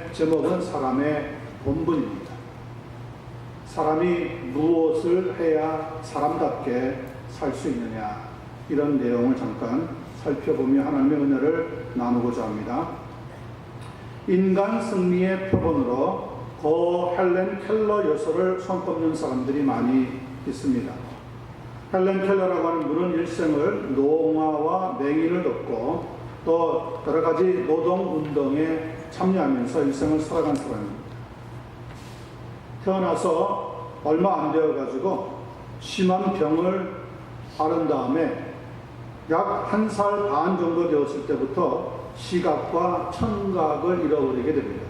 제목은 사람의 본분입니다. 사람이 무엇을 해야 사람답게 살 수 있느냐, 이런 내용을 잠깐 살펴보며 하나님의 은혜를 나누고자 합니다. 인간 승리의 표본으로 고 헬렌 켈러 여서를 손꼽는 사람들이 많이 있습니다. 헬렌 켈러라고 하는 분은 일생을 농아와 맹인을 돕고 또 여러 가지 노동운동에 참여하면서 일생을 살아간 사람입니다. 태어나서 얼마 안 되어가지고 심한 병을 앓은 다음에 약 1살 반 정도 되었을 때부터 시각과 청각을 잃어버리게 됩니다.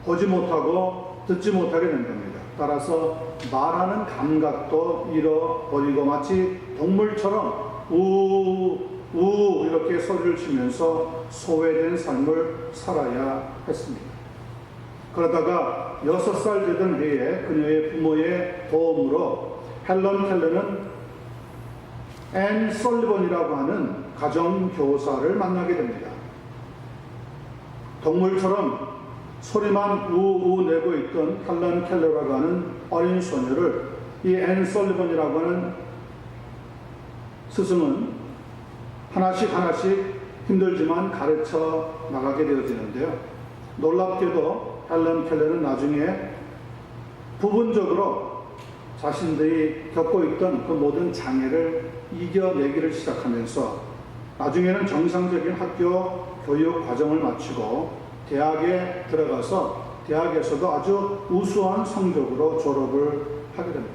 보지 못하고 듣지 못하게 된 겁니다. 따라서 말하는 감각도 잃어버리고 마치 동물처럼 우 이렇게 소리를 치면서 소외된 삶을 살아야 했습니다. 그러다가 6살 되던 해에 그녀의 부모의 도움으로 헬런 켈러는 앤 설리번이라고 하는 가정교사를 만나게 됩니다. 동물처럼 소리만 우우 내고 있던 헬런 켈러라고 하는 어린 소녀를 이 앤 설리번이라고 하는 스승은 하나씩 힘들지만 가르쳐 나가게 되어지는데요. 놀랍게도 헬런 켈러는 나중에 부분적으로 자신들이 겪고 있던 그 모든 장애를 이겨내기를 시작하면서 나중에는 정상적인 학교 교육 과정을 마치고 대학에 들어가서 대학에서도 아주 우수한 성적으로 졸업을 하게 됩니다.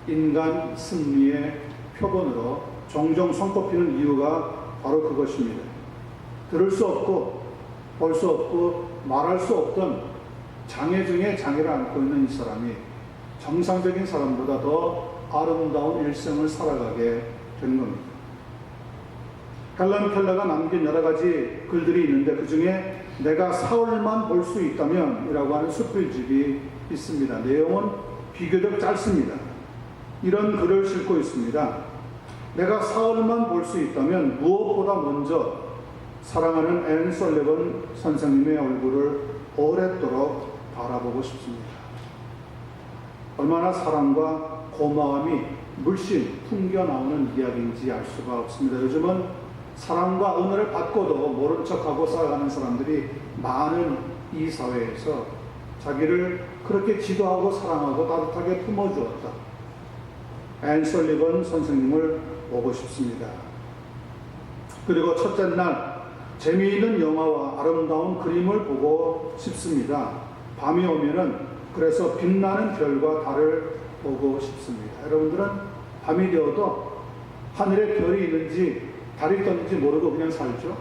인간 승리의 표본으로 종종 손꼽히는 이유가 바로 그것입니다. 들을 수 없고 볼 수 없고 말할 수 없던 장애 중에 장애를 안고 있는 이 사람이 정상적인 사람보다 더 아름다운 일생을 살아가게 되는 겁니다. 헬런 켈러가 남긴 여러 가지 글들이 있는데 그 중에 내가 사흘만 볼 수 있다면 이라고 하는 수필집이 있습니다. 내용은 비교적 짧습니다. 이런 글을 싣고 있습니다. 내가 사흘만 볼 수 있다면 무엇보다 먼저 사랑하는 앤 설리번 선생님의 얼굴을 오랫도록 바라보고 싶습니다. 얼마나 사랑과 고마움이 물씬 풍겨나오는 이야기인지 알 수가 없습니다. 요즘은 사랑과 은혜를 받고도 모른 척하고 살아가는 사람들이 많은 이 사회에서 자기를 그렇게 지도하고 사랑하고 따뜻하게 품어주었다. 앤 설리번 선생님을 보고 싶습니다. 그리고 첫째 날 재미있는 영화와 아름다운 그림을 보고 싶습니다. 밤이 오면은 그래서 빛나는 별과 달을 보고 싶습니다. 여러분들은 밤이 되어도 하늘에 별이 있는지 달이 떴는지 모르고 그냥 살죠.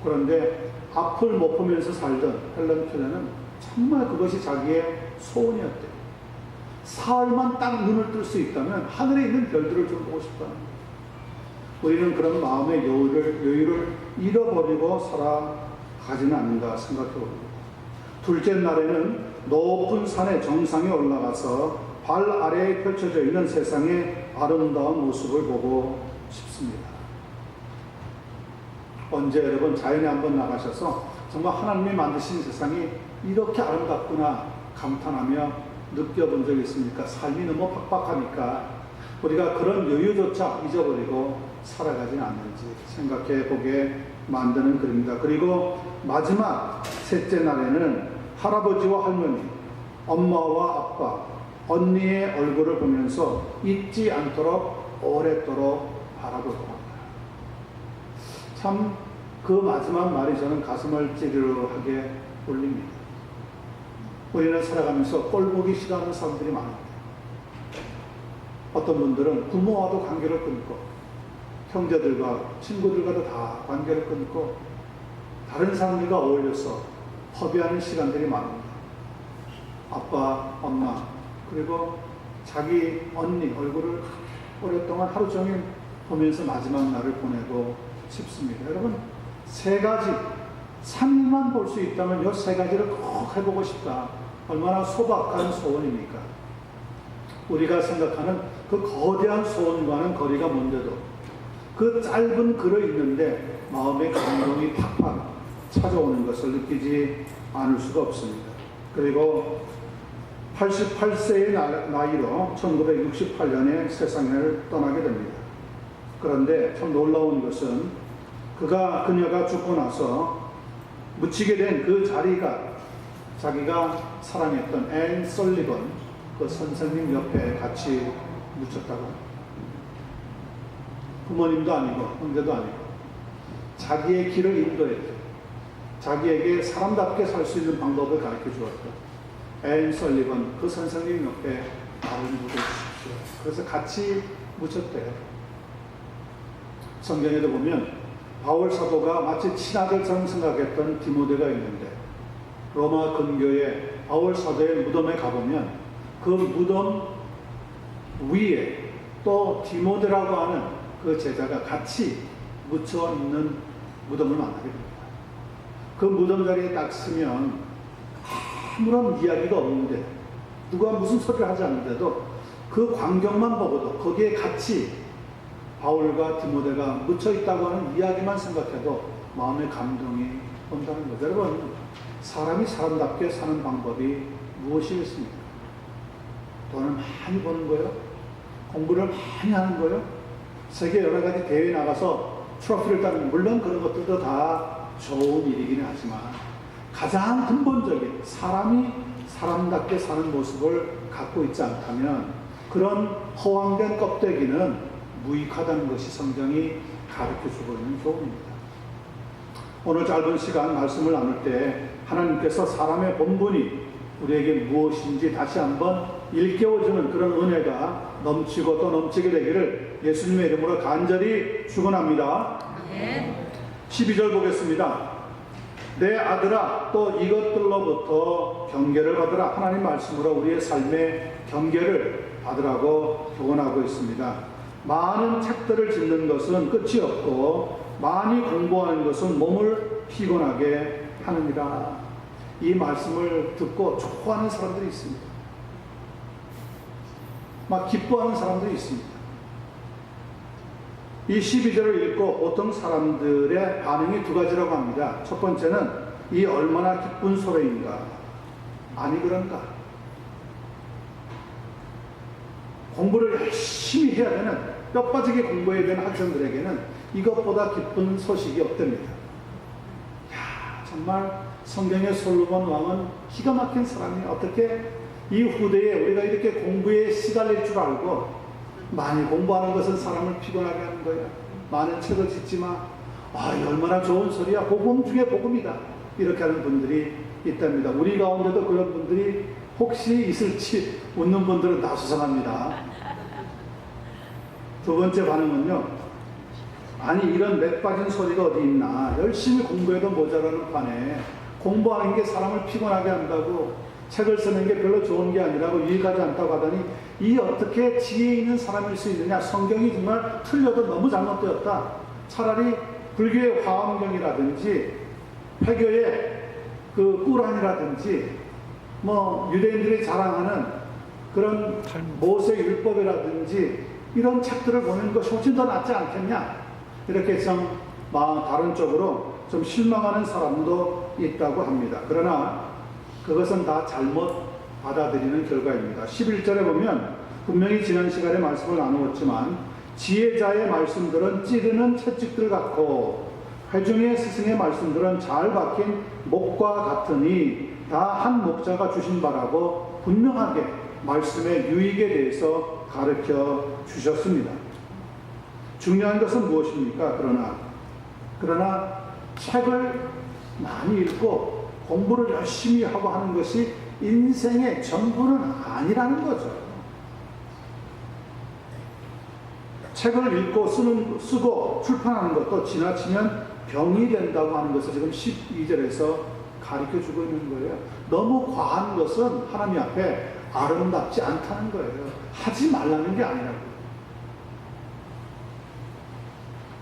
그런데 앞을 못 보면서 살던 헬런 켈러는 정말 그것이 자기의 소원이었대요. 사흘만 딱 눈을 뜰 수 있다면 하늘에 있는 별들을 좀 보고 싶다는 거예요. 우리는 그런 마음의 여유를 잃어버리고 살아가지는 않는가 생각해 봅니다. 둘째 날에는 높은 산의 정상에 올라가서 발 아래에 펼쳐져 있는 세상의 아름다운 모습을 보고 싶습니다. 언제 여러분 자연에 한번 나가셔서 정말 하나님이 만드신 세상이 이렇게 아름답구나 감탄하며 느껴본 적이 있습니까? 삶이 너무 팍팍하니까 우리가 그런 여유조차 잊어버리고 살아가지는 않는지 생각해 보게 만드는 글입니다. 그리고 마지막 셋째 날에는 할아버지와 할머니, 엄마와 아빠, 언니의 얼굴을 보면서 잊지 않도록 오랫도록 바라볼 겁니다. 참 그 마지막 말이 저는 가슴을 찌르르하게 울립니다. 우리는 살아가면서 꼴보기 싫어하는 사람들이 많습니다. 어떤 분들은 부모와도 관계를 끊고 형제들과 친구들과도 다 관계를 끊고 다른 사람들과 어울려서 허비하는 시간들이 많습니다. 아빠, 엄마, 그리고 자기 언니 얼굴을 오랫동안 하루 종일 보면서 마지막 날을 보내고 싶습니다. 여러분, 3가지, 3일만 볼 수 있다면 이 3가지를 꼭 해보고 싶다. 얼마나 소박한 소원입니까? 우리가 생각하는 그 거대한 소원과는 거리가 먼데도 그 짧은 글을 읽는데 마음의 감동이 팍팍 찾아오는 것을 느끼지 않을 수가 없습니다. 그리고 88세의 나이로 1968년에 세상을 떠나게 됩니다. 그런데 참 놀라운 것은 그녀가 죽고 나서 묻히게 된 그 자리가 자기가 사랑했던 앤 설리번 그 선생님 옆에 같이 묻혔다고 합니다. 부모님도 아니고 형제도 아니고 자기의 길을 인도했고 자기에게 사람답게 살 수 있는 방법을 가르쳐 주었던 앤 설리번 그 선생님 옆에 나를 묻어주십시오. 그래서 같이 묻혔대요. 성경에도 보면 바울 사도가 마치 친아들처럼 생각했던 디모데가 있는데 로마 근교에 바울 사도의 무덤에 가보면 그 무덤 위에 또 디모데라고 하는 그 제자가 같이 묻혀 있는 무덤을 만나게 됩니다. 그 무덤 자리에 딱 서면 아무런 이야기가 없는데 누가 무슨 소리를 하지 않는데도 그 광경만 보고도 거기에 같이 바울과 디모데가 묻혀 있다고 하는 이야기만 생각해도 마음의 감동이 온다는 거죠. 여러분, 사람이 사람답게 사는 방법이 무엇이겠습니까? 돈을 많이 버는 거예요? 공부를 많이 하는 거예요? 세계 여러 가지 대회에 나가서 트로피를 따는, 물론 그런 것들도 다 좋은 일이긴 하지만 가장 근본적인 사람이 사람답게 사는 모습을 갖고 있지 않다면 그런 허황된 껍데기는 무익하다는 것이 성경이 가르쳐주고 있는 교훈입니다. 오늘 짧은 시간 말씀을 나눌 때 하나님께서 사람의 본분이 우리에게 무엇인지 다시 한번 일깨워주는 그런 은혜가 넘치고 또 넘치게 되기를 예수님의 이름으로 간절히 축원합니다. 12절 보겠습니다. 내 아들아 또 이것들로부터 경계를 받으라. 하나님 말씀으로 우리의 삶의 경계를 받으라고 교훈하고 있습니다. 많은 책들을 짓는 것은 끝이 없고 많이 공부하는 것은 몸을 피곤하게 하느니라. 이 말씀을 듣고 좋아하는 사람들이 있습니다. 막 기뻐하는 사람들이 있습니다. 이 12절을 읽고 보통 사람들의 반응이 두 가지라고 합니다. 첫 번째는 이 얼마나 기쁜 소리인가. 아니 그런가. 공부를 열심히 해야 되는, 뼈 빠지게 공부해야 되는 학생들에게는 이것보다 기쁜 소식이 없답니다. 야, 정말 성경의 솔로몬 왕은 기가 막힌 사람이 어떻게 이 후대에 우리가 이렇게 공부에 시달릴 줄 알고 많이 공부하는 것은 사람을 피곤하게 하는 거야. 많은 책을 짓지 마. 아, 얼마나 좋은 소리야. 복음 중에 복음이다. 이렇게 하는 분들이 있답니다. 우리 가운데도 그런 분들이 혹시 있을지 웃는 분들은 다 수상합니다. 두 번째 반응은요. 아니 이런 맥 빠진 소리가 어디 있나. 열심히 공부해도 모자라는 판에 공부하는 게 사람을 피곤하게 한다고, 책을 쓰는 게 별로 좋은 게 아니라고, 유익하지 않다고 하더니 이 어떻게 지혜 있는 사람일 수 있느냐. 성경이 정말 틀려도 너무 잘못되었다. 차라리 불교의 화엄경이라든지 회교의 그 꾸란이라든지 뭐 유대인들이 자랑하는 그런 모세 율법이라든지 이런 책들을 보는 것이 훨씬 더 낫지 않겠냐. 이렇게 좀 다른 쪽으로 좀 실망하는 사람도 있다고 합니다. 그러나 그것은 다 잘못 받아들이는 결과입니다. 11절에 보면 분명히 지난 시간에 말씀을 나누었지만 지혜자의 말씀들은 찌르는 채찍들 같고 회중의 스승의 말씀들은 잘 박힌 목과 같으니 다 한 목자가 주신 바라고 분명하게 말씀의 유익에 대해서 가르쳐 주셨습니다. 중요한 것은 무엇입니까? 그러나 책을 많이 읽고 공부를 열심히 하고 하는 것이 인생의 전부는 아니라는 거죠. 책을 읽고 쓰고 출판하는 것도 지나치면 병이 된다고 하는 것을 지금 12절에서 가르쳐 주고 있는 거예요. 너무 과한 것은 하나님 앞에 아름답지 않다는 거예요. 하지 말라는 게 아니라고.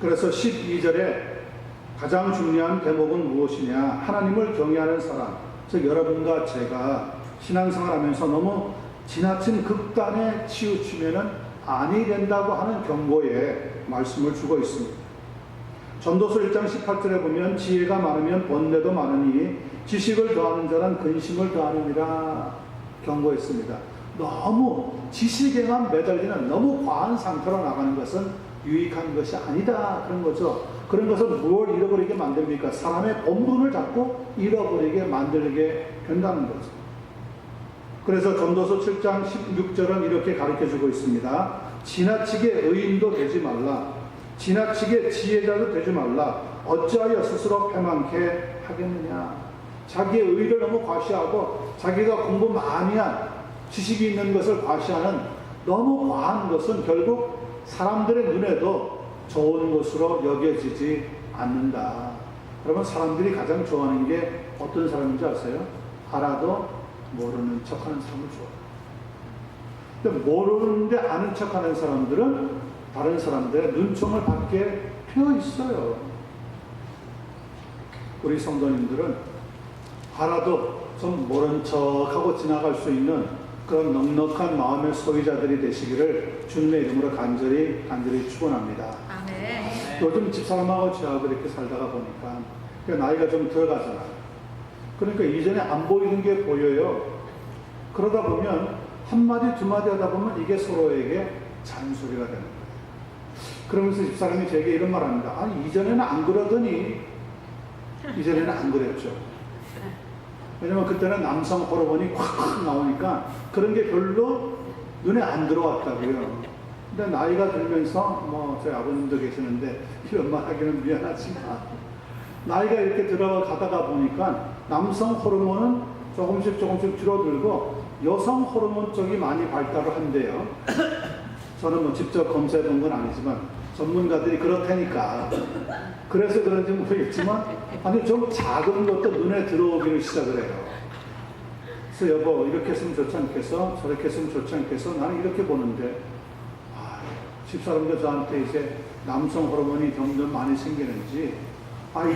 그래서 12절에 가장 중요한 대목은 무엇이냐. 하나님을 경외하는 사람, 즉 여러분과 제가 신앙생활하면서 너무 지나친 극단에 치우치면은 아니 된다고 하는 경고의 말씀을 주고 있습니다. 전도서 1장 18절에 보면 지혜가 많으면 번뇌도 많으니 지식을 더하는 자는 근심을 더하느니라 경고했습니다. 너무 지식에만 매달리는 너무 과한 상태로 나가는 것은 유익한 것이 아니다 그런 거죠. 그런 것은 뭘 잃어버리게 만듭니까? 사람의 본분을 자꾸 잃어버리게 만들게 된다는 거죠. 그래서 전도서 7장 16절은 이렇게 가르쳐주고 있습니다. 지나치게 의인도 되지 말라. 지나치게 지혜자도 되지 말라. 어찌하여 스스로 패망케 하겠느냐. 자기의 의를 너무 과시하고 자기가 공부 많이 한 지식이 있는 것을 과시하는 너무 과한 것은 결국 사람들의 눈에도 좋은 것으로 여겨지지 않는다. 그러면 사람들이 가장 좋아하는 게 어떤 사람인지 아세요? 알아도 모르는 척하는 사람을 좋아해요. 근데 모르는데 아는 척하는 사람들은 다른 사람들의 눈총을 받게 되어 있어요. 우리 성도님들은 알아도 좀 모른 척하고 지나갈 수 있는 그런 넉넉한 마음의 소유자들이 되시기를 주님의 이름으로 간절히 축원합니다. 아멘. 요즘 집사람하고 저하고 이렇게 살다가 보니까 나이가 좀 들어가잖아요. 그러니까 이전에 안 보이는 게 보여요. 그러다 보면 한마디 두마디 하다 보면 이게 서로에게 잔소리가 되는 거예요. 그러면서 집사람이 제게 이런 말 합니다. 아니 이전에는 안 그러더니 이전에는 안 그랬죠. 왜냐면 그때는 남성 호르몬이 콱콱 나오니까 그런 게 별로 눈에 안 들어왔다고요. 근데 나이가 들면서 뭐 저희 아버님도 계시는데 이런 말 하기는 미안하지만 나이가 이렇게 들어가다가 보니까 남성 호르몬은 조금씩 줄어들고 여성 호르몬 쪽이 많이 발달을 한대요. 저는 뭐 직접 검사해 본 건 아니지만 전문가들이 그렇다니까. 그래서 그런지 모르겠지만 아니 좀 작은 것도 눈에 들어오기를 시작을 해요. 그래서 여보 이렇게 했으면 좋지 않겠어? 저렇게 했으면 좋지 않겠어? 나는 이렇게 보는데 집사람도 저한테 이제 남성 호르몬이 점점 많이 생기는지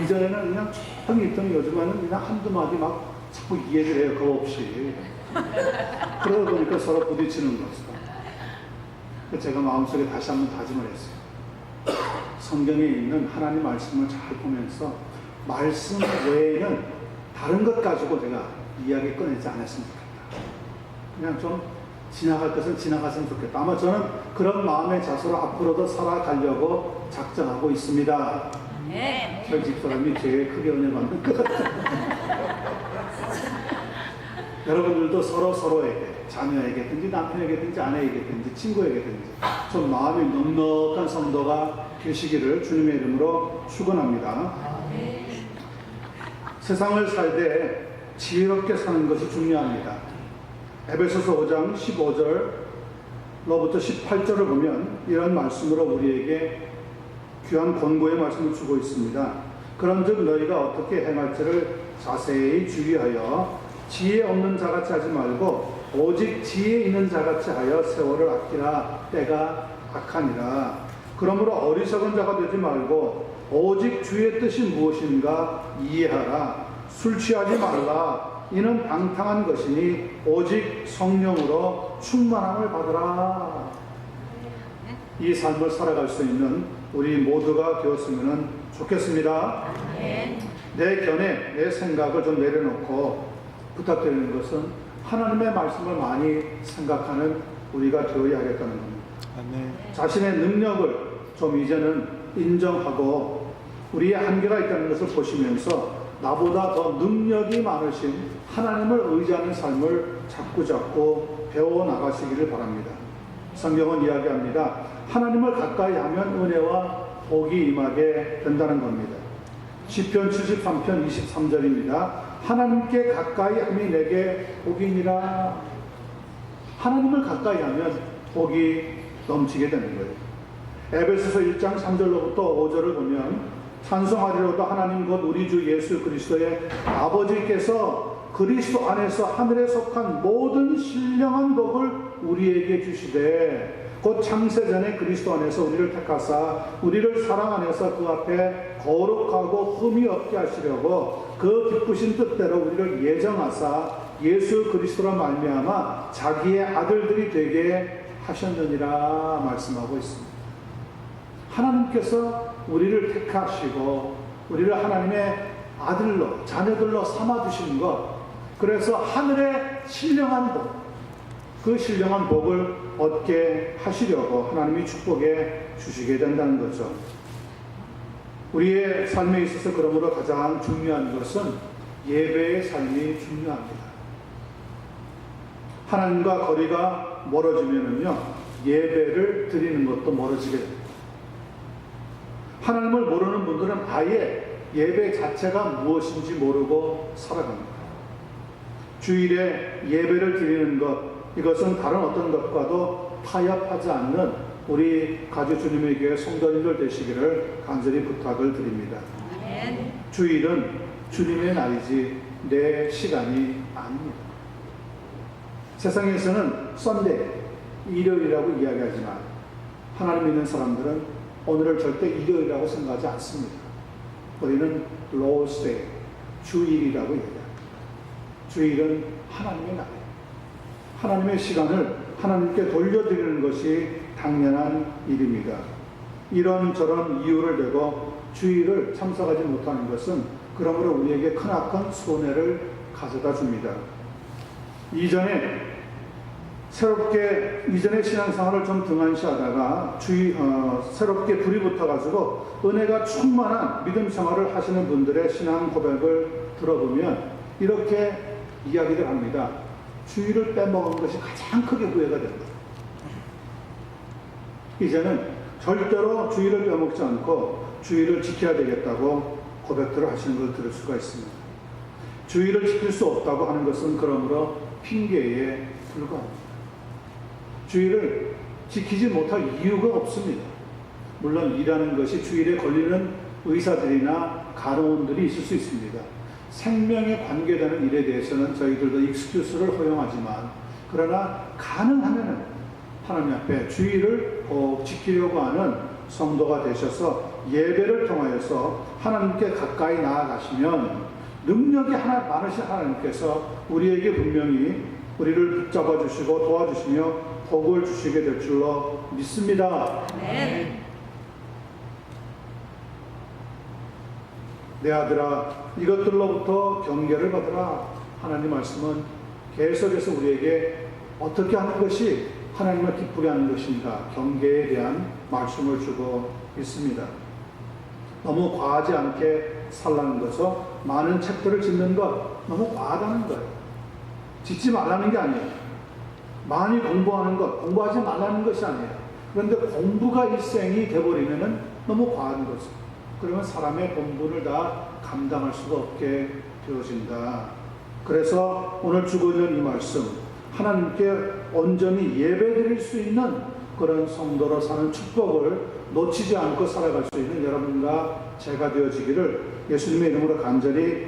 이전에는 그냥 조용히 있더니 요즘에는 그냥 한두 마디 막 자꾸 이해를 해요. 겁 없이. 그러다 보니까 서로 부딪히는 거죠. 제가 마음속에 다시 한번 다짐을 했어요. 성경에 있는 하나님 말씀을 잘 보면서 말씀 외에는 다른 것 가지고 내가 이야기 꺼내지 않았으면 좋겠다. 그냥 좀 지나갈 것은 지나갔으면 좋겠다. 아마 저는 그런 마음의 자세로 앞으로도 살아가려고 작정하고 있습니다. 네. 저희 집사람이 제일 크게 은혜 받는 것 같아요. 여러분들도 서로에게 자녀에게든지 남편에게든지 아내에게든지 친구에게든지 좀 마음이 넉넉한 성도가 되시기를 주님의 이름으로 축원합니다. 세상을 살 때 지혜롭게 사는 것이 중요합니다. 에베소서 5장 15절로부터 18절을 보면 이런 말씀으로 우리에게 귀한 권고의 말씀을 주고 있습니다. 그런즉 너희가 어떻게 행할지를 자세히 주의하여 지혜 없는 자같이 하지 말고 오직 지혜 있는 자같이 하여 세월을 아끼라. 때가 악하니라. 그러므로 어리석은 자가 되지 말고 오직 주의 뜻이 무엇인가 이해하라. 술 취하지 말라. 이는 방탕한 것이니 오직 성령으로 충만함을 받으라. 이 삶을 살아갈 수 있는 우리 모두가 되었으면 좋겠습니다. 내 견해, 내 생각을 좀 내려놓고 부탁드리는 것은 하나님의 말씀을 많이 생각하는 우리가 되어야 하겠다는 겁니다. 자신의 능력을 좀 이제는 인정하고 우리의 한계가 있다는 것을 보시면서 나보다 더 능력이 많으신 하나님을 의지하는 삶을 자꾸 배워나가시기를 바랍니다. 성경은 이야기합니다. 하나님을 가까이 하면 은혜와 복이 임하게 된다는 겁니다. 시편 73편 23절입니다. 하나님께 가까이 함이 내게 복이니라. 하나님을 가까이 하면 복이 넘치게 되는 거예요. 에베소서 1장 3절로부터 5절을 보면 찬송하리로다 하나님 곧 우리 주 예수 그리스도의 아버지께서 그리스도 안에서 하늘에 속한 모든 신령한 복을 우리에게 주시되 곧 창세전에 그리스도 안에서 우리를 택하사 우리를 사랑 안에서 그 앞에 거룩하고 흠이 없게 하시려고 그 기쁘신 뜻대로 우리를 예정하사 예수 그리스도로 말미암아 자기의 아들들이 되게 하셨느니라 말씀하고 있습니다. 하나님께서 우리를 택하시고 우리를 하나님의 아들로 자녀들로 삼아주시는 것, 그래서 하늘의 신령한 복, 그 신령한 복을 얻게 하시려고 하나님이 축복해 주시게 된다는 거죠. 우리의 삶에 있어서 그러므로 가장 중요한 것은 예배의 삶이 중요합니다. 하나님과 거리가 멀어지면은요, 예배를 드리는 것도 멀어지게 됩니다. 하나님을 모르는 분들은 아예 예배 자체가 무엇인지 모르고 살아갑니다. 주일에 예배를 드리는 것, 이것은 다른 어떤 것과도 타협하지 않는 우리 가주 주님의 교회 성도님들 되시기를 간절히 부탁을 드립니다. 아멘. 주일은 주님의 날이지 내 시간이 아닙니다. 세상에서는 썬데이, 일요일이라고 이야기하지만 하나님 믿는 사람들은 오늘을 절대 일요일이라고 생각하지 않습니다. 우리는 Lord's Day, 주일이라고 얘기합니다. 주일은 하나님의 날이에요. 하나님의 시간을 하나님께 돌려드리는 것이 당연한 일입니다. 이런저런 이유를 대고 주일을 참석하지 못하는 것은 그러므로 우리에게 크나큰 손해를 가져다 줍니다. 이전에 신앙생활을 좀 등한시하다가 새롭게 불이 붙어가지고 은혜가 충만한 믿음 생활을 하시는 분들의 신앙 고백을 들어보면 이렇게 이야기를 합니다. 주일을 빼먹은 것이 가장 크게 후회가 됩니다. 이제는 절대로 주일을 빼먹지 않고 주일을 지켜야 되겠다고 고백들을 하시는 걸 들을 수가 있습니다. 주일을 지킬 수 없다고 하는 것은 그러므로 핑계에 불과합니다. 주일을 지키지 못할 이유가 없습니다. 물론 일하는 것이 주일에 걸리는 의사들이나 간호원들이 있을 수 있습니다. 생명에 관계되는 일에 대해서는 저희들도 익스큐스를 허용하지만, 그러나 가능하면 하나님 앞에 주일을 꼭 지키려고 하는 성도가 되셔서 예배를 통하여서 하나님께 가까이 나아가시면 능력이 많으신 하나님께서 우리에게 분명히 우리를 붙잡아 주시고 도와주시며 복을 주시게 될 줄로 믿습니다. 아멘. 내 아들아, 이것들로부터 경계를 받으라. 하나님 말씀은 계속해서 우리에게 어떻게 하는 것이 하나님을 기쁘게 하는 것인가, 경계에 대한 말씀을 주고 있습니다. 너무 과하지 않게 살라는 것은 많은 책들을 짓는 것, 너무 과하다는 거예요. 짓지 말라는 게 아니에요. 많이 공부하는 것, 공부하지 말라는 것이 아니에요. 그런데 공부가 일생이 되어버리면 너무 과한 거죠. 그러면 사람의 본분을 다 감당할 수가 없게 되어진다. 그래서 오늘 주고 있는 이 말씀, 하나님께 온전히 예배드릴 수 있는 그런 성도로 사는 축복을 놓치지 않고 살아갈 수 있는 여러분과 제가 되어지기를 예수님의 이름으로 간절히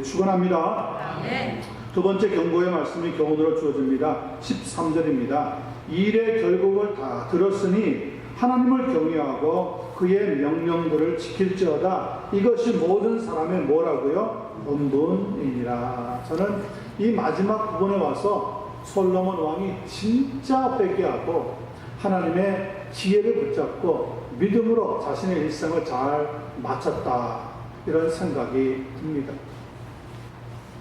축원합니다. 아멘. 두 번째 경고의 말씀이 교훈으로 주어집니다. 13절입니다. 일의 결국을 다 들었으니 하나님을 경외하고 그의 명령들을 지킬지어다. 이것이 모든 사람의 뭐라고요? 본분이니라. 저는 이 마지막 부분에 와서 솔로몬 왕이 진짜 회개하고 하나님의 지혜를 붙잡고 믿음으로 자신의 일생을 잘 마쳤다, 이런 생각이 듭니다.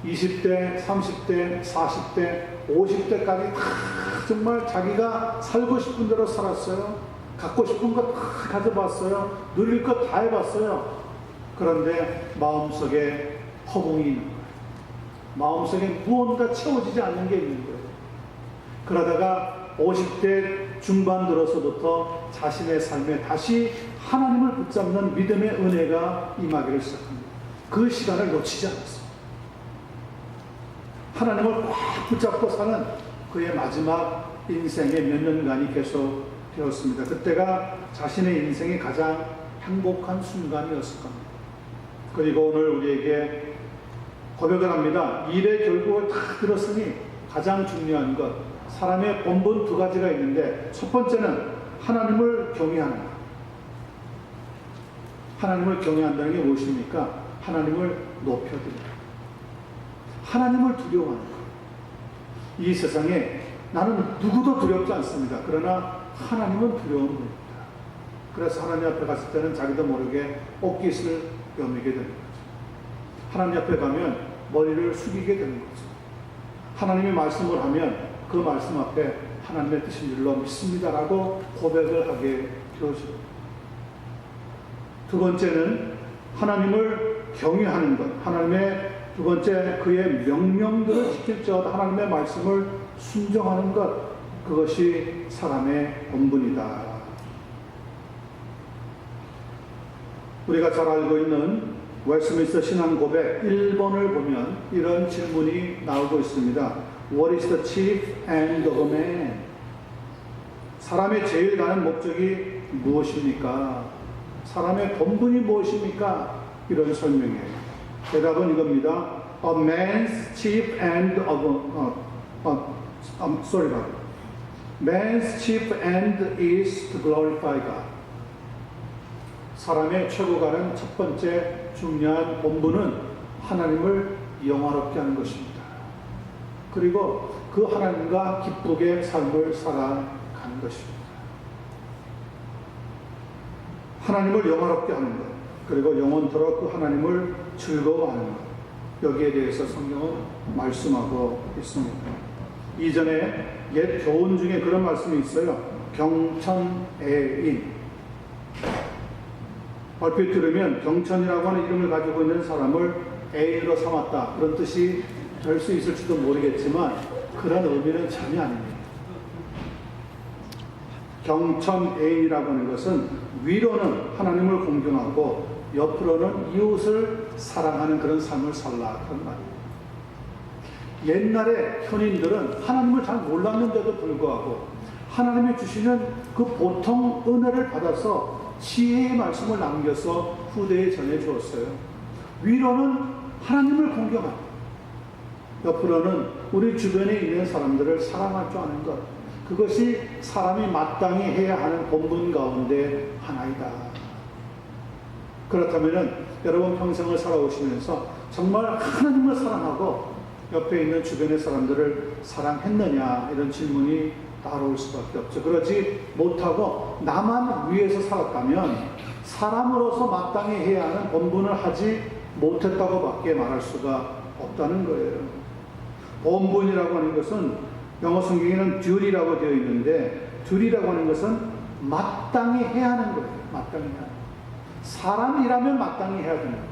20대, 30대, 40대, 50대까지 다 정말 자기가 살고 싶은 대로 살았어요. 갖고 싶은 것 다 가져봤어요. 누릴 것 다 해봤어요. 그런데 마음속에 허공이 있는 거예요. 마음속에 무언가 채워지지 않는 게 있는 거예요. 그러다가 50대 중반 들어서부터 자신의 삶에 다시 하나님을 붙잡는 믿음의 은혜가 임하기를 시작합니다. 그 시간을 놓치지 않았어요. 하나님을 꽉 붙잡고 사는 그의 마지막 인생의 몇 년간이 계속 되었습니다. 그때가 자신의 인생의 가장 행복한 순간이었을 겁니다. 그리고 오늘 우리에게 고백을 합니다. 일의 결국을 다 들었으니 가장 중요한 것, 사람의 본분 두 가지가 있는데, 첫 번째는 하나님을 경외하는 것. 하나님을 경외한다는 게 무엇입니까? 하나님을 높여드립니다. 하나님을 두려워하는 것. 이 세상에 나는 누구도 두렵지 않습니다. 그러나 하나님은 두려운 분입니다. 그래서 하나님 앞에 갔을 때는 자기도 모르게 옷깃을 여미게 되는 거죠. 하나님 앞에 가면 머리를 숙이게 되는 거죠. 하나님의 말씀을 하면 그 말씀 앞에 하나님의 뜻인 줄로 믿습니다라고 고백을 하게 되어집니다. 두 번째는 하나님을 경외하는 것. 하나님의 두 번째 그의 명령들을 지킬지어다 하나님의 말씀을 순종하는 것. 그것이 사람의 본분이다. 우리가 잘 알고 있는 웨스트민스터 신앙 고백 1번을 보면 이런 질문이 나오고 있습니다. What is the chief end of a man? 사람의 제일 가는 목적이 무엇입니까? 사람의 본분이 무엇입니까? 이런 설명이에요. 대답은 이겁니다. A man's chief end Man's chief end is to glorify God. 사람의 최고 가는 첫 번째 중요한 본분은 하나님을 영화롭게 하는 것입니다. 그리고 그 하나님과 기쁘게 삶을 살아가는 것입니다. 하나님을 영화롭게 하는 것, 그리고 영원토록 그 하나님을 즐거워하는 것, 여기에 대해서 성경은 말씀하고 있습니다. 이전에 옛 교훈 중에 그런 말씀이 있어요. 경천애인. 얼핏 들으면 경천이라고 하는 이름을 가지고 있는 사람을 애인으로 삼았다, 그런 뜻이 될 수 있을지도 모르겠지만 그런 의미는 전혀 아닙니다. 경천애인이라고 하는 것은 위로는 하나님을 공경하고 옆으로는 이웃을 사랑하는 그런 삶을 살라, 그런 말입니다. 옛날에 현인들은 하나님을 잘 몰랐는데도 불구하고 하나님이 주시는 그 보통 은혜를 받아서 지혜의 말씀을 남겨서 후대에 전해 주었어요. 위로는 하나님을 공경하고 옆으로는 우리 주변에 있는 사람들을 사랑할 줄 아는 것, 그것이 사람이 마땅히 해야 하는 본분 가운데 하나이다. 그렇다면 여러분 평생을 살아오시면서 정말 하나님을 사랑하고 옆에 있는 주변의 사람들을 사랑했느냐, 이런 질문이 따라올 수밖에 없죠. 그러지 못하고 나만 위해서 살았다면 사람으로서 마땅히 해야 하는 본분을 하지 못했다고 밖에 말할 수가 없다는 거예요. 본분이라고 하는 것은 영어 성경에는 duty라고 되어 있는데, duty라고 하는 것은 마땅히 해야 하는 거예요. 마땅히 해야 하는 거예요. 사람이라면 마땅히 해야 되는 거예요.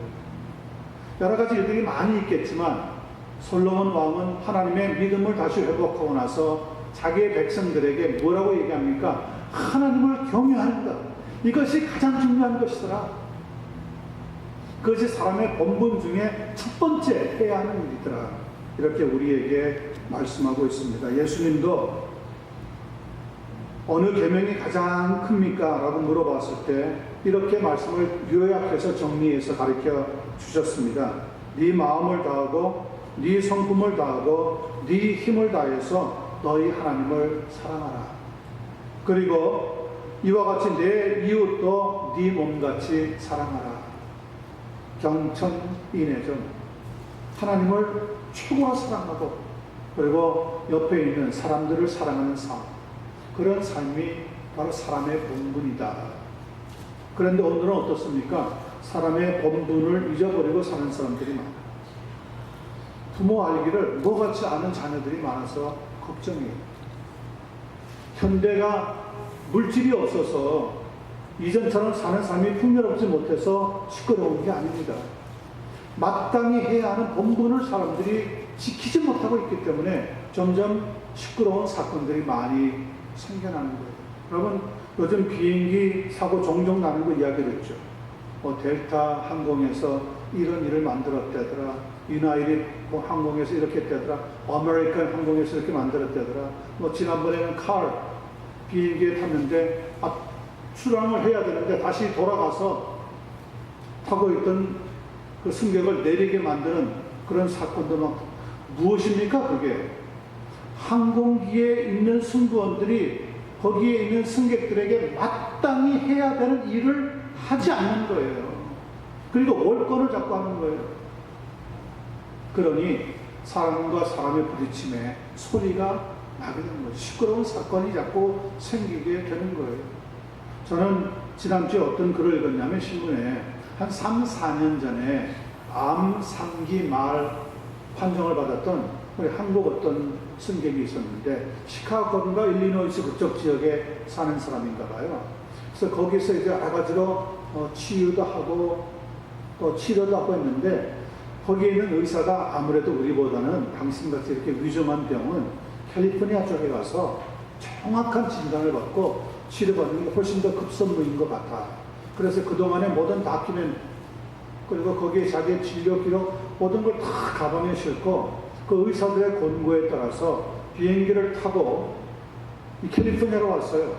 여러 가지 일들이 많이 있겠지만 솔로몬 왕은 하나님의 믿음을 다시 회복하고 나서 자기의 백성들에게 뭐라고 얘기합니까? 하나님을 경외하는 것, 이것이 가장 중요한 것이더라. 그것이 사람의 본분 중에 첫 번째 해야 하는 일이더라. 이렇게 우리에게 말씀하고 있습니다. 예수님도 어느 계명이 가장 큽니까? 라고 물어봤을 때 이렇게 말씀을 요약해서 정리해서 가르쳐 주셨습니다. 네 마음을 다하고 네 성품을 다하고 네 힘을 다해서 너희 하나님을 사랑하라. 그리고 이와 같이 내 이웃도 네 몸같이 사랑하라. 경천이내전. 하나님을 최고로 사랑하고 그리고 옆에 있는 사람들을 사랑하는 삶, 그런 삶이 바로 사람의 본분이다. 그런데 오늘은 어떻습니까? 사람의 본분을 잊어버리고 사는 사람들이 많아요. 부모 알기를 뭐같이 아는 자녀들이 많아서 걱정이에요. 현대가 물질이 없어서 이전처럼 사는 삶이 풍요롭지 못해서 시끄러운 게 아닙니다. 마땅히 해야 하는 본분을 사람들이 지키지 못하고 있기 때문에 점점 시끄러운 사건들이 많이 생겨나는 거예요. 여러분, 요즘 비행기 사고 종종 나는 거 이야기를 했죠. 델타 항공에서 이런 일을 만들었다더라. 유나이티드 항공에서 이렇게 했다더라. 아메리칸 항공에서 이렇게 만들었다더라. 지난번에는 비행기에 탔는데 출항을 해야 되는데 다시 돌아가서 타고 있던 그 승객을 내리게 만드는 그런 사건도 막, 무엇입니까 그게? 항공기에 있는 승무원들이 거기에 있는 승객들에게 마땅히 해야 되는 일을 하지 않는 거예요. 그리고 월권을 잡고 하는 거예요. 그러니 사람과 사람의 부딪힘에 소리가 나게 되는 거죠. 시끄러운 사건이 자꾸 생기게 되는 거예요. 저는 지난주에 어떤 글을 읽었냐면 신문에 한 3, 4년 전에 암 3기 말 판정을 받았던 우리 한국 어떤 승객이 있었는데 시카고인가 일리노이스 그쪽 지역에 사는 사람인가 봐요. 그래서 거기서 이제 여러 가지로 치유도 하고 또 치료도 하고 했는데 거기에 있는 의사가 아무래도 우리보다는 당신같이 이렇게 위중한 병은 캘리포니아 쪽에 가서 정확한 진단을 받고 치료받는 게 훨씬 더 급선무인 것 같아. 그래서 그동안의 모든 다큐멘트 그리고 거기에 자기의 진료 기록 모든 걸 다 가방에 싣고 그 의사들의 권고에 따라서 비행기를 타고 이 캘리포니아로 왔어요.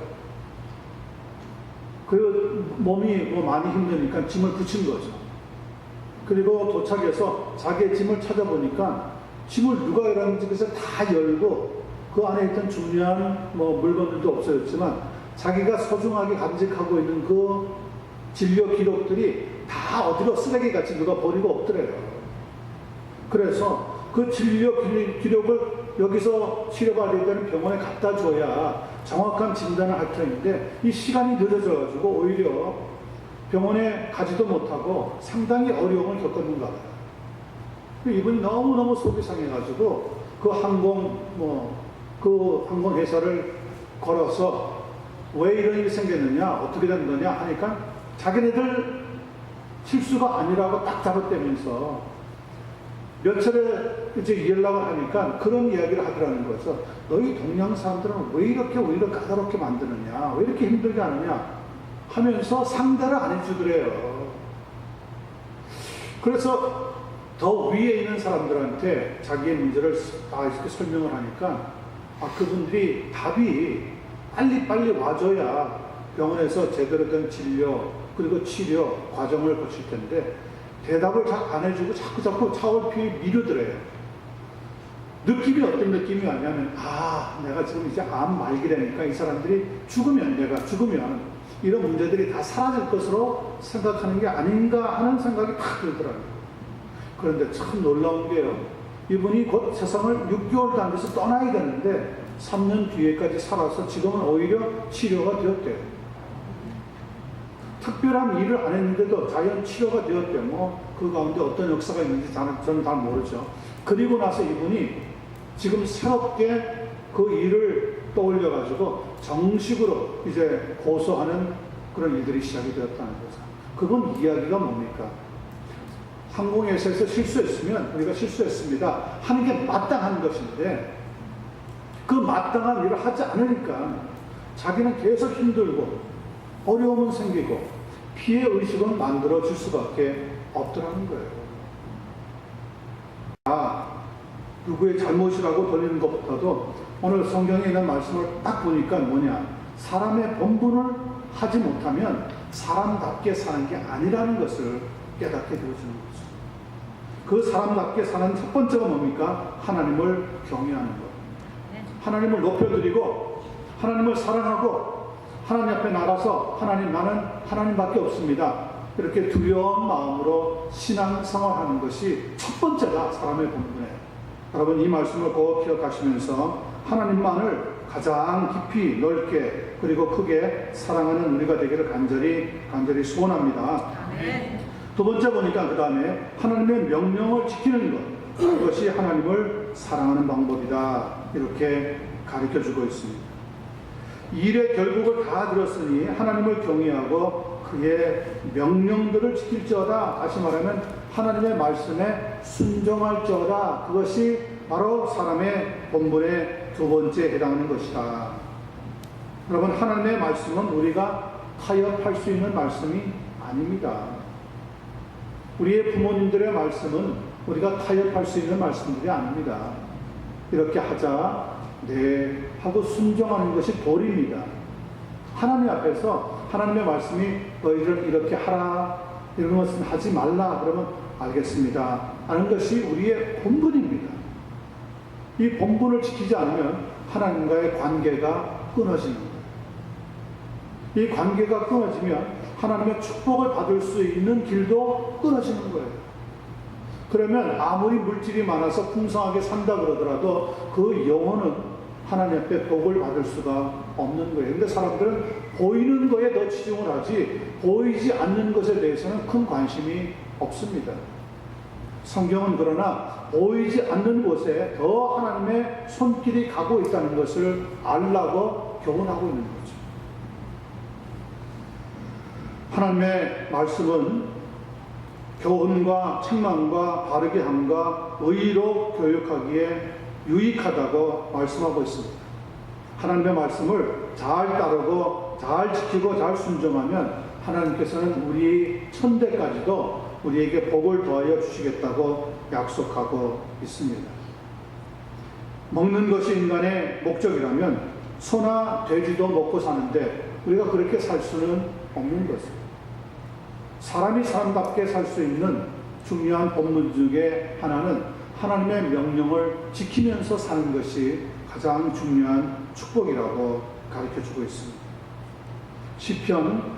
그 몸이 많이 힘드니까 짐을 붙인 거죠. 그리고 도착해서 자기의 짐을 찾아보니까 짐을 누가 열었는지 그래서 다 열고 그 안에 있던 중요한 물건들도 없어졌지만 자기가 소중하게 간직하고 있는 그 진료 기록들이 다 어디로 쓰레기같이 누가 버리고 없더래요. 그래서 그 진료 기록을 여기서 치료받아야 되는 병원에 갖다 줘야 정확한 진단을 할 텐데 이 시간이 늦어져가지고 오히려 병원에 가지도 못하고 상당히 어려움을 겪었는가 봐요. 이분이 너무너무 속이 상해가지고 그 항공회사를 걸어서 왜 이런 일이 생겼느냐, 어떻게 된 거냐 하니까 자기네들 실수가 아니라고 딱 잡아떼면서 몇 차례 이제 연락을 하니까 그런 이야기를 하더라는 거죠. 너희 동양 사람들은 왜 이렇게 오히려 까다롭게 만드느냐, 왜 이렇게 힘들게 하느냐 하면서 상대를 안 해주더래요. 그래서 더 위에 있는 사람들한테 자기의 문제를 다 이렇게 설명을 하니까 그분들이 답이 빨리빨리 와줘야 병원에서 제대로 된 진료 그리고 치료 과정을 거칠 텐데 대답을 잘 안 해주고 자꾸 차올피 미루더래요. 느낌이 어떤 느낌이 왔냐면 내가 지금 이제 암 말기라니까 이 사람들이 내가 죽으면 이런 문제들이 다 사라질 것으로 생각하는 게 아닌가 하는 생각이 탁 들더라고요. 그런데 참 놀라운 게요. 이분이 곧 세상을 6개월도 안 돼서 떠나야 되는데 3년 뒤에까지 살아서 지금은 오히려 치료가 되었대요. 특별한 일을 안 했는데도 자연 치료가 되었대요. 그 가운데 어떤 역사가 있는지 저는 잘 모르죠. 그리고 나서 이분이 지금 새롭게 그 일을 떠올려가지고 정식으로 이제 고소하는 그런 일들이 시작이 되었다는 거죠. 그건 이야기가 뭡니까? 항공회사에서 실수했으면 우리가 실수했습니다 하는 게 마땅한 것인데 그 마땅한 일을 하지 않으니까 자기는 계속 힘들고 어려움은 생기고 피해 의식은 만들어질 수밖에 없더라는 거예요. 누구의 잘못이라고 돌리는 것보다도 오늘 성경에 있는 말씀을 딱 보니까 사람의 본분을 하지 못하면 사람답게 사는 게 아니라는 것을 깨닫게 되어주는 거죠. 그 사람답게 사는 첫 번째가 뭡니까? 하나님을 경외하는 것. 하나님을 높여드리고 하나님을 사랑하고 하나님 앞에 나가서 나는 하나님밖에 없습니다. 이렇게 두려운 마음으로 신앙생활하는 것이 첫 번째가 사람의 본분이에요. 여러분 이 말씀을 꼭 기억하시면서 하나님만을 가장 깊이 넓게 그리고 크게 사랑하는 우리가 되기를 간절히 소원합니다. 두 번째 보니까 그 다음에 하나님의 명령을 지키는 것, 그것이 하나님을 사랑하는 방법이다 이렇게 가르쳐주고 있습니다. 일의 결국을 다 들었으니 하나님을 경외하고 그의 명령들을 지킬지어다. 다시 말하면 하나님의 말씀에 순종할지어다. 그것이 바로 사람의 본분의 두 번째에 해당하는 것이다. 여러분 하나님의 말씀은 우리가 타협할 수 있는 말씀이 아닙니다. 우리의 부모님들의 말씀은 우리가 타협할 수 있는 말씀들이 아닙니다. 이렇게 하자 네 하고 순종하는 것이 도리입니다. 하나님 앞에서 하나님의 말씀이 너희들 이렇게 하라 이런 것은 하지 말라 그러면 알겠습니다 하는 것이 우리의 본분입니다. 이 본분을 지키지 않으면 하나님과의 관계가 끊어지는 거예요. 이 관계가 끊어지면 하나님의 축복을 받을 수 있는 길도 끊어지는 거예요. 그러면 아무리 물질이 많아서 풍성하게 산다 그러더라도 그 영혼은 하나님 앞에 복을 받을 수가 없는 거예요. 근데 사람들은 보이는 거에 더 치중을 하지 보이지 않는 것에 대해서는 큰 관심이 없습니다. 성경은 그러나 보이지 않는 곳에 더 하나님의 손길이 가고 있다는 것을 알라고 교훈하고 있는 거죠. 하나님의 말씀은 교훈과 책망과 바르게 함과 의로 교육하기에 유익하다고 말씀하고 있습니다. 하나님의 말씀을 잘 따르고 잘 지키고 잘 순종하면 하나님께서는 우리 천대까지도 우리에게 복을 더하여 주시겠다고 약속하고 있습니다. 먹는 것이 인간의 목적이라면 소나 돼지도 먹고 사는데 우리가 그렇게 살 수는 없는 것입니다. 사람이 사람답게 살 수 있는 중요한 본문 중에 하나는 하나님의 명령을 지키면서 사는 것이 가장 중요한 축복이라고 가르쳐주고 있습니다. 시편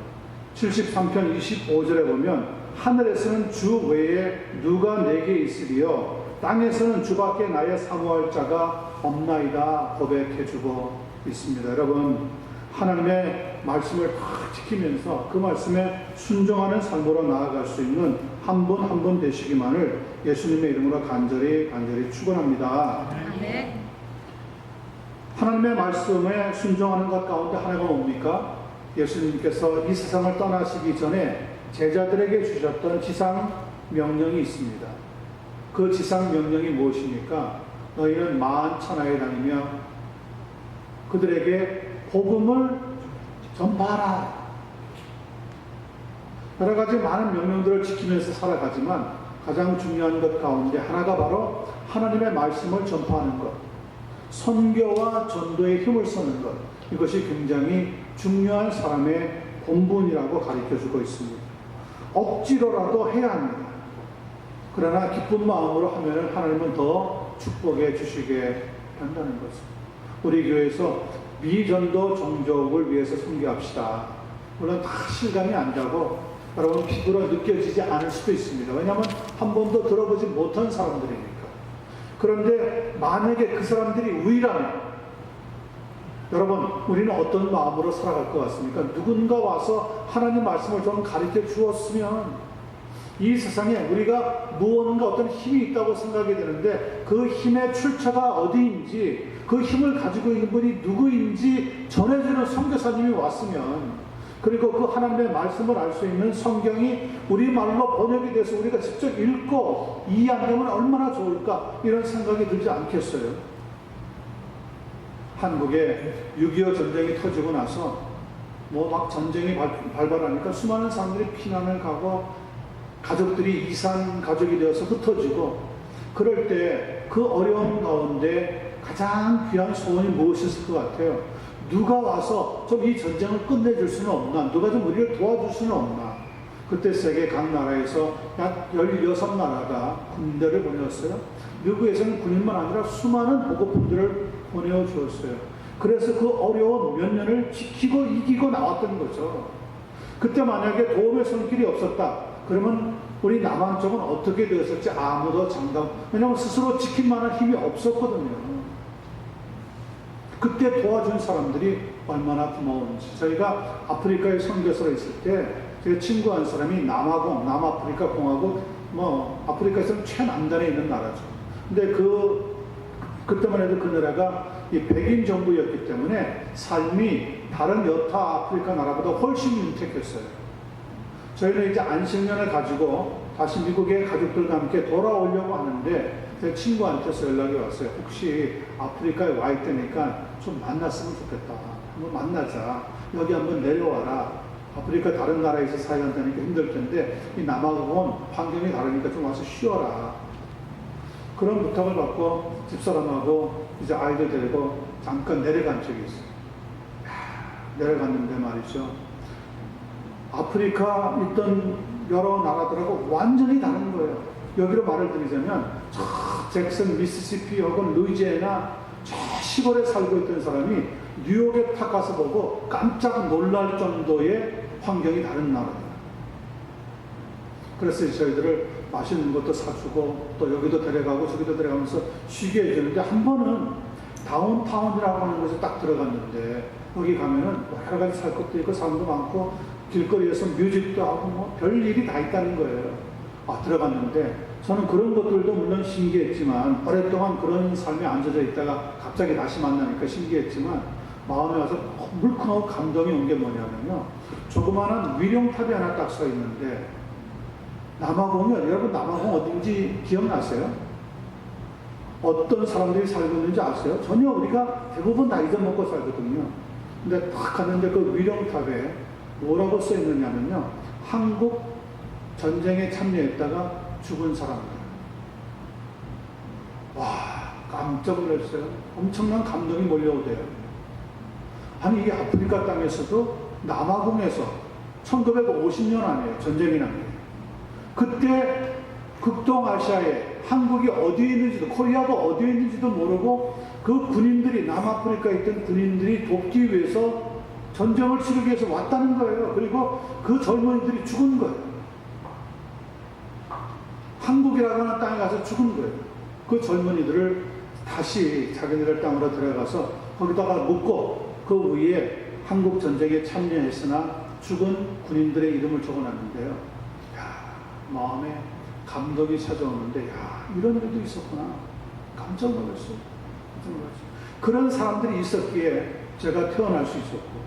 73편 25절에 보면 하늘에서는 주 외에 누가 내게 있으리요 땅에서는 주밖에 나의 사모할 자가 없나이다 고백해주고 있습니다. 여러분, 하나님의 말씀을 다 지키면서 그 말씀에 순종하는 삶으로 나아갈 수 있는 한 분 한 분 되시기만을 예수님의 이름으로 간절히 축원합니다. 아멘. 하나님의 말씀에 순종하는 것 가운데 하나가 뭡니까? 예수님께서 이 세상을 떠나시기 전에 제자들에게 주셨던 지상 명령이 있습니다. 그 지상 명령이 무엇입니까? 너희는 만천하에 다니며 그들에게 복음을 전파하라. 여러 가지 많은 명령들을 지키면서 살아가지만 가장 중요한 것 가운데 하나가 바로 하나님의 말씀을 전파하는 것, 선교와 전도에 힘을 쓰는 것, 이것이 굉장히 중요한 사람의 본분이라고 가르쳐주고 있습니다. 억지로라도 해야 합니다. 그러나 기쁜 마음으로 하면 하나님은 더 축복해 주시게 한다는 것입니다. 우리 교회에서 미전도 종족을 위해서 선교합시다. 물론 다 실감이 안 나고 여러분 피부로 느껴지지 않을 수도 있습니다. 왜냐하면 한 번도 들어보지 못한 사람들이니까. 그런데 만약에 그 사람들이 우위라면 여러분, 우리는 어떤 마음으로 살아갈 것 같습니까? 누군가 와서 하나님 말씀을 좀 가르쳐 주었으면 이 세상에 우리가 무언가 어떤 힘이 있다고 생각이 되는데 그 힘의 출처가 어디인지 그 힘을 가지고 있는 분이 누구인지 전해주는 선교사님이 왔으면 그리고 그 하나님의 말씀을 알 수 있는 성경이 우리말로 번역이 돼서 우리가 직접 읽고 이해하면 얼마나 좋을까 이런 생각이 들지 않겠어요? 한국에 6.25 전쟁이 터지고 나서 뭐 막 전쟁이 발발하니까 수많은 사람들이 피난을 가고 가족들이 이산 가족이 되어서 흩어지고 그럴 때 그 어려운 가운데 가장 귀한 소원이 무엇이었을 것 같아요? 누가 와서 좀 이 전쟁을 끝내줄 수는 없나? 누가 좀 우리를 도와줄 수는 없나? 그때 세계 각 나라에서 약 16나라가 군대를 보내었어요. 미국에서는 군인만 아니라 수많은 보급품들을 보내주었어요. 그래서 그 어려운 몇 년을 지키고 이기고 나왔던 거죠. 그때 만약에 도움의 손길이 없었다. 그러면 우리 남한 쪽은 어떻게 되었을지 아무도 장담. 왜냐하면 스스로 지킬 만한 힘이 없었거든요. 그때 도와준 사람들이 얼마나 고마운지. 저희가 아프리카에 선교사로 있을 때 제 친구 한 사람이 남아프리카 공화국, 아프리카에서는 최남단에 있는 나라죠. 근데 그때만 해도 그 나라가 이 백인 정부였기 때문에 삶이 다른 여타 아프리카 나라보다 훨씬 윤택했어요. 저희는 이제 안식년을 가지고 다시 미국의 가족들과 함께 돌아오려고 하는데 제 친구한테서 연락이 왔어요. 혹시 아프리카에 와 있다니까 좀 만났으면 좋겠다. 한번 만나자. 여기 한번 내려와라. 아프리카 다른 나라에서 사역한다니까 힘들 텐데 이 남아공은 환경이 다르니까 좀 와서 쉬어라. 그런 부탁을 받고 집사람하고 이제 아이들 데리고 잠깐 내려간 적이 있어요. 내려갔는데 말이죠. 아프리카 있던 여러 나라들하고 완전히 다른 거예요. 여기로 말을 드리자면 저 잭슨, 미시시피 혹은 루이지애나 저 시골에 살고 있던 사람이 뉴욕에 탁 가서 보고 깜짝 놀랄 정도의 환경이 다른 나라예요. 그래서 저희들을 맛있는 것도 사주고 또 여기도 데려가고 저기도 데려가면서 쉬게 해주는데 한 번은 다운타운이라고 하는 곳에 딱 들어갔는데 거기 가면은 여러 가지 살 것도 있고 사람도 많고 길거리에서 뮤직도 하고 뭐 별일이 다 있다는 거예요. 들어갔는데 저는 그런 것들도 물론 신기했지만 오랫동안 그런 삶에 앉아져 있다가 갑자기 다시 만나니까 신기했지만 마음에 와서 물컹하고 감동이 온 게 뭐냐면요. 조그마한 위령탑이 하나 딱 서 있는데 남아공이요. 여러분 남아공 어딘지 기억나세요? 어떤 사람들이 살고 있는지 아세요? 전혀 우리가 대부분 다 잊어먹고 살거든요. 근데 딱 갔는데 그 위령탑에 뭐라고 써 있느냐면요. 한국 전쟁에 참여했다가 죽은 사람들. 와, 깜짝 놀랐어요. 엄청난 감동이 몰려오대요. 아니, 이게 아프리카 땅에서도 남아공에서 1950년 안에 전쟁이 납니다. 그때 극동아시아에 한국이 어디에 있는지도, 코리아가 어디에 있는지도 모르고 그 군인들이, 남아프리카에 있던 군인들이 돕기 위해서 전쟁을 치르기 위해서 왔다는 거예요. 그리고 그 젊은이들이 죽은 거예요. 한국이라고 하는 땅에 가서 죽은 거예요. 그 젊은이들을 다시 자기네들 땅으로 들어가서 거기다가 묻고 그 위에 한국 전쟁에 참여했으나 죽은 군인들의 이름을 적어놨는데요. 야, 마음에 감동이 찾아오는데, 야, 이런 일도 있었구나. 깜짝 놀랐어요. 그런 사람들이 있었기에 제가 태어날 수 있었고,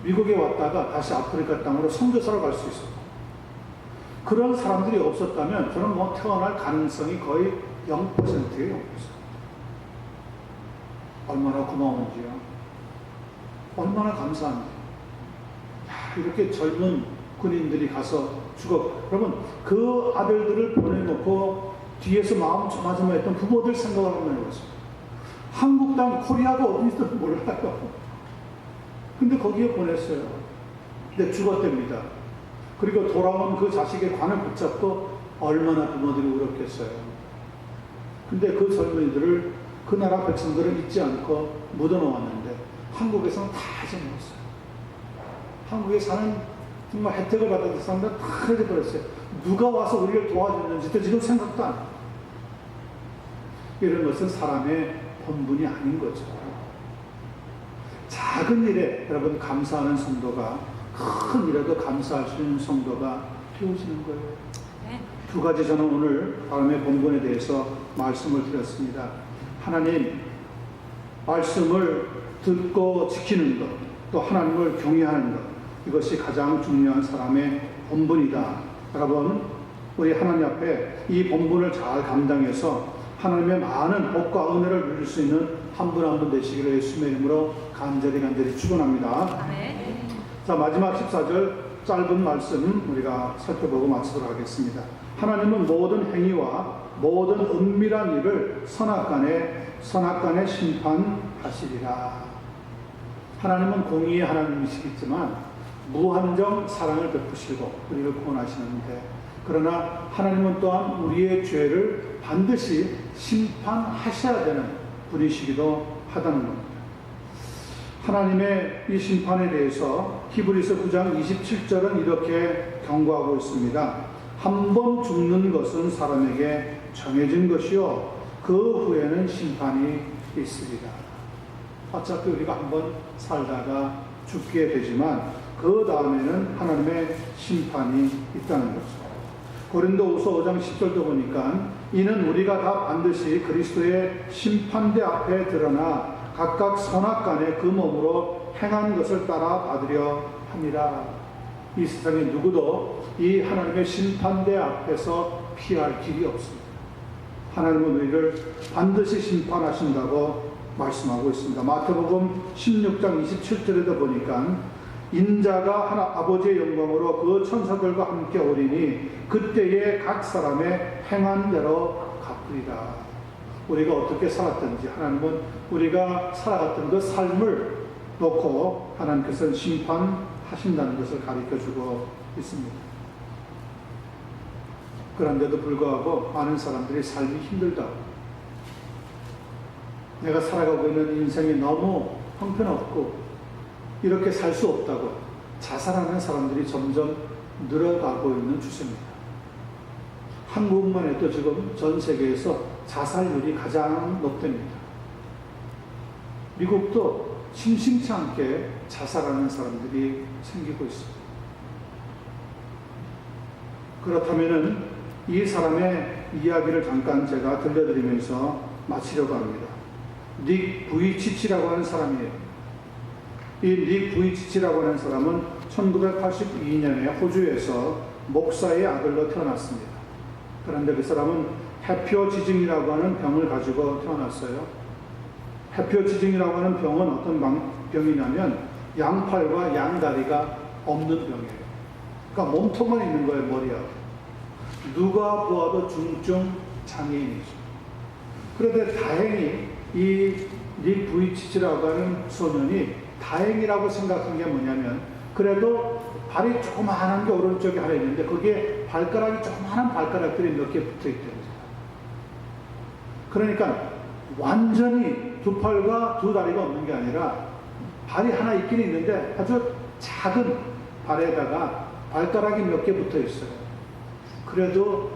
미국에 왔다가 다시 아프리카 땅으로 선교사로 갈 수 있었고, 그런 사람들이 없었다면 저는 뭐 태어날 가능성이 거의 0%예요. 0%. 얼마나 고마운지요. 얼마나 감사한지. 이렇게 젊은 군인들이 가서 죽었고, 여러분 그 아들들을 보내놓고 뒤에서 마음 조마조마했던 부모들 생각을 한번 해보세요. 한국 땅 코리아가 어딘지도 몰라요. 근데 거기에 보냈어요. 근데 죽었답니다. 그리고 돌아온 그 자식의 관을 붙잡고 얼마나 부모들이 울었겠어요. 근데 그 젊은이들을, 그 나라 백성들을 잊지 않고 묻어놓았는데 한국에서는 다 잊어먹었어요. 한국에 사는 정말 혜택을 받았던 사람들은 다 잊어버렸어요. 누가 와서 우리를 도와줬는지도 지금 생각도 안 해요. 이런 것은 사람의 본분이 아닌 거죠. 작은 일에 여러분 감사하는 성도가, 큰 일에도 감사할 수 있는 성도가 되어지는 거예요. 네. 두 가지 저는 오늘 사람의 본분에 대해서 말씀을 드렸습니다. 하나님 말씀을 듣고 지키는 것, 또 하나님을 경외하는 것, 이것이 가장 중요한 사람의 본분이다. 여러분, 우리 하나님 앞에 이 본분을 잘 감당해서 하나님의 많은 복과 은혜를 누릴 수 있는 한 분 한 분 되시기를 예수님의 이름으로 간절히 축원합니다. 아멘. 자, 마지막 14절 짧은 말씀 우리가 살펴보고 마치도록 하겠습니다. 하나님은 모든 행위와 모든 은밀한 일을 선악간에 심판하시리라. 하나님은 공의의 하나님이시겠지만 무한정 사랑을 베푸시고 우리를 구원하시는데, 그러나 하나님은 또한 우리의 죄를 반드시 심판하셔야 되는 분이시기도 하다는 겁니다. 하나님의 이 심판에 대해서 히브리서 9장 27절은 이렇게 경고하고 있습니다. 한 번 죽는 것은 사람에게 정해진 것이요 그 후에는 심판이 있으리라. 어차피 우리가 한 번 살다가 죽게 되지만 그 다음에는 하나님의 심판이 있다는 거죠. 고린도후서 5장 10절도 보니까 이는 우리가 다 반드시 그리스도의 심판대 앞에 드러나 각각 선악간에 그 몸으로 행한 것을 따라 받으려 함이라. 이 세상에 누구도 이 하나님의 심판대 앞에서 피할 길이 없습니다. 하나님은 우리를 반드시 심판하신다고 말씀하고 있습니다. 마태복음 16장 27절에도 보니까 인자가 아버지의 영광으로 그 천사들과 함께 오리니 그때에 각 사람의 행한 대로 갚으리라. 우리가 어떻게 살았든지 하나님은 우리가 살아갔던 그 삶을 놓고 하나님께서는 심판하신다는 것을 가르쳐주고 있습니다. 그런데도 불구하고 많은 사람들이 삶이 힘들다고, 내가 살아가고 있는 인생이 너무 형편없고 이렇게 살 수 없다고 자살하는 사람들이 점점 늘어가고 있는 추세입니다. 한국만 해도 지금 전 세계에서 자살률이 가장 높답니다. 미국도 심심치 않게 자살하는 사람들이 생기고 있습니다. 그렇다면은 이 사람의 이야기를 잠깐 제가 들려드리면서 마치려고 합니다. 닉 부이치치라고 하는 사람이에요. 이 닉 부이치치라고 하는 사람은 1982년에 호주에서 목사의 아들로 태어났습니다. 그런데 그 사람은 해표지증이라고 하는 병을 가지고 태어났어요. 해표지증이라고 하는 병은 어떤 병이냐면 양팔과 양다리가 없는 병이에요. 그러니까 몸통만 있는 거예요, 머리하고. 누가 보아도 중증 장애인이죠. 그런데 다행히 이 닉 부이치치라고 하는 소년이 다행이라고 생각한 게 뭐냐면, 그래도 발이 조그마한 게 오른쪽에 하나 있는데 거기에 발가락이 조그마한 발가락들이 몇 개 붙어 있대요. 그러니까 완전히 두 팔과 두 다리가 없는 게 아니라 발이 하나 있긴 있는데 아주 작은 발에다가 발가락이 몇 개 붙어 있어요. 그래도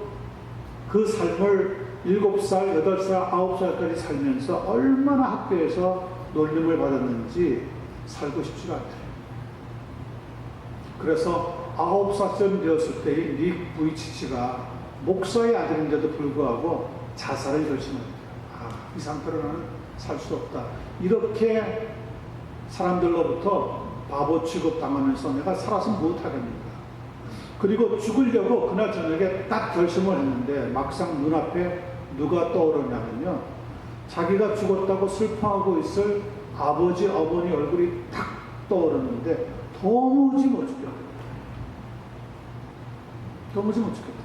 그 삶을 7살, 8살, 9살까지 살면서 얼마나 학교에서 놀림을 받았는지 살고 싶지가 않대요. 그래서 9살쯤 되었을 때의 닉 부이치치가 목사의 아들인데도 불구하고 자살을 결심합니다. 이 상태로 나는 살 수 없다. 이렇게 사람들로부터 바보 취급 당하면서 내가 살아서 못하겠는가. 그리고 죽으려고 그날 저녁에 딱 결심을 했는데 막상 눈앞에 누가 떠오르냐면요, 자기가 죽었다고 슬퍼하고 있을 아버지, 어머니 얼굴이 딱 떠오르는데 도무지 못 죽겠다. 도무지 못 죽겠다.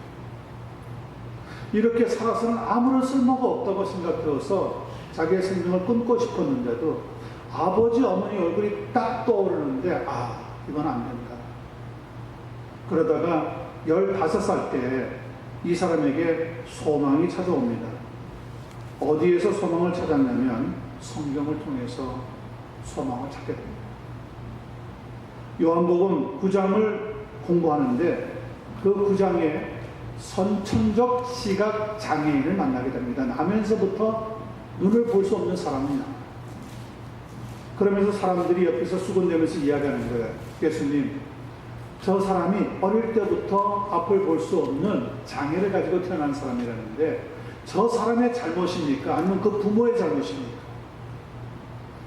이렇게 살아서는 아무런 쓸모가 없다고 생각되어서 자기의 생명을 끊고 싶었는데도 아버지, 어머니 얼굴이 딱 떠오르는데 이건 안 된다. 그러다가 15살 때 이 사람에게 소망이 찾아옵니다. 어디에서 소망을 찾았냐면 성경을 통해서 소망을 찾게 됩니다. 요한복음 9장을 공부하는데 그 9장에 선천적 시각 장애인을 만나게 됩니다. 나면서부터 눈을 볼 수 없는 사람이냐. 그러면서 사람들이 옆에서 수군대면서 이야기하는 거예요. 예수님, 저 사람이 어릴 때부터 앞을 볼 수 없는 장애를 가지고 태어난 사람이라는데 저 사람의 잘못입니까? 아니면 그 부모의 잘못입니까?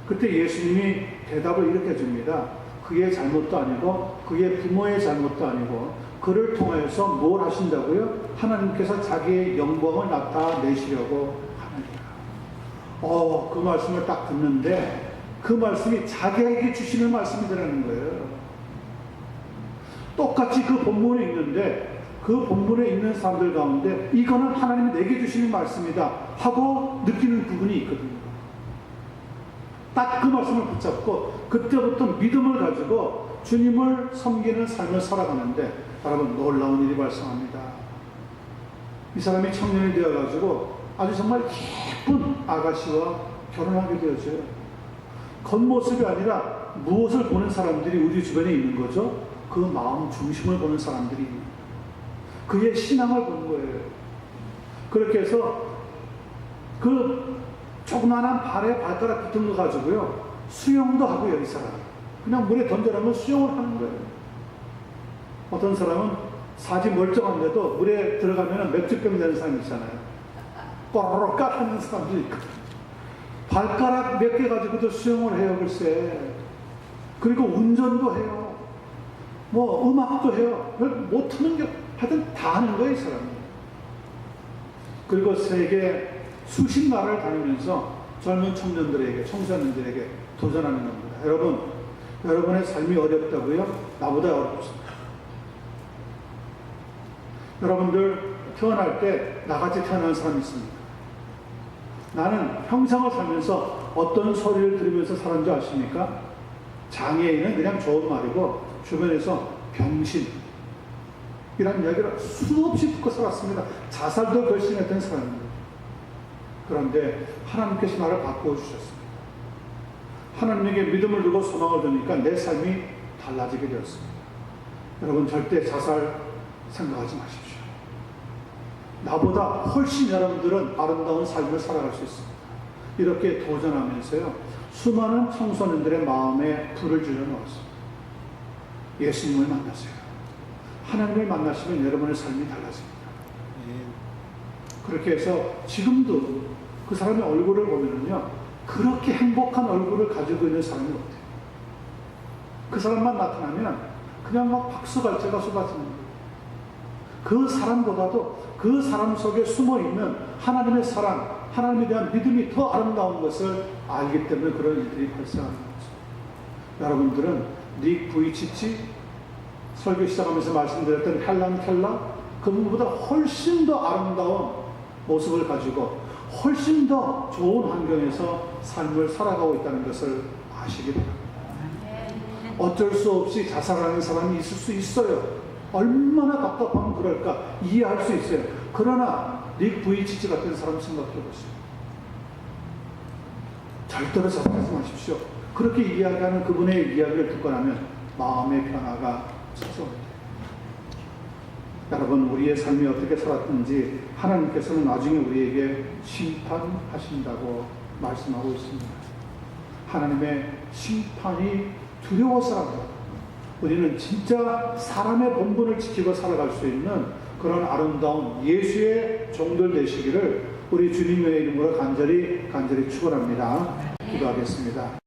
그때 예수님이 대답을 이렇게 줍니다. 그의 잘못도 아니고 그의 부모의 잘못도 아니고 그를 통해서 뭘 하신다고요? 하나님께서 자기의 영광을 나타내시려고 하느니라. 그 말씀을 딱 듣는데 그 말씀이 자기에게 주시는 말씀이라는 거예요. 똑같이 그 본문에 있는데 그 본문에 있는 사람들 가운데 이거는 하나님이 내게 주시는 말씀이다 하고 느끼는 부분이 있거든요. 딱 그 말씀을 붙잡고 그때부터 믿음을 가지고 주님을 섬기는 삶을 살아가는데 여러분, 놀라운 일이 발생합니다. 이 사람이 청년이 되어가지고 아주 정말 예쁜 아가씨와 결혼하게 되어져요. 겉모습이 아니라 무엇을 보는 사람들이 우리 주변에 있는 거죠? 그 마음 중심을 보는 사람들이 그의 신앙을 보는 거예요. 그렇게 해서 그 조그마한 발에 발가락 붙은 거 가지고요, 수영도 하고요. 이 사람 그냥 물에 던져놓으면 수영을 하는 거예요. 어떤 사람은 사지 멀쩡한데도 물에 들어가면 맥주병 되는 사람 있잖아요. 꼬르륵 하는 사람도 있고, 발가락 몇 개 가지고도 수영을 해요. 글쎄. 그리고 운전도 해요. 뭐 음악도 해요. 못하는 게 하여튼 다 하는 거예요, 이 사람이. 그리고 세계 수십 나라를 다니면서 젊은 청년들에게, 청소년들에게 도전하는 겁니다. 여러분, 여러분의 삶이 어렵다고요? 나보다 어렵습니다. 여러분들 태어날 때 나같이 태어난 사람이 있습니다. 나는 평생을 살면서 어떤 소리를 들으면서 살은 줄 아십니까? 장애인은 그냥 좋은 말이고 주변에서 병신 이란 이야기를 수없이 듣고 살았습니다. 자살도 결심했던 사람입니다. 그런데 하나님께서 나를 바꾸어 주셨습니다. 하나님에게 믿음을 두고 소망을 두니까 내 삶이 달라지게 되었습니다. 여러분, 절대 자살 생각하지 마십시오. 나보다 훨씬 여러분들은 아름다운 삶을 살아갈 수 있습니다. 이렇게 도전하면서요, 수많은 청소년들의 마음에 불을 질러 넣었습니다. 예수님을 만나세요. 하나님을 만나시면 여러분의 삶이 달라집니다. 그렇게 해서 지금도 그 사람의 얼굴을 보면은요, 그렇게 행복한 얼굴을 가지고 있는 사람이 없대요. 그 사람만 나타나면 그냥 막 박수갈채가 쏟아지는 거예요. 그 사람보다도 그 사람 속에 숨어 있는 하나님의 사랑, 하나님에 대한 믿음이 더 아름다운 것을 알기 때문에 그런 일들이 발생하는 거죠. 여러분들은 닉 부이치치 설교 시작하면서 말씀드렸던 헬란 켈러 그분보다 훨씬 더 아름다운 모습을 가지고 훨씬 더 좋은 환경에서 삶을 살아가고 있다는 것을 아시기 바랍니다. 어쩔 수 없이 자살하는 사람이 있을 수 있어요. 얼마나 답답하면 그럴까 이해할 수 있어요. 그러나 닉 부이치치 같은 사람 생각해 보세요. 절대로 자살하지 마십시오. 그렇게 이야기하는 그분의 이야기를 듣고 나면 마음의 변화가 찾아옵니다. 여러분, 우리의 삶이 어떻게 살았는지 하나님께서는 나중에 우리에게 심판하신다고 말씀하고 있습니다. 하나님의 심판이 두려워서라도 우리는 진짜 사람의 본분을 지키고 살아갈 수 있는 그런 아름다운 예수의 종들 되시기를 우리 주님의 이름으로 간절히 축원합니다. 기도하겠습니다.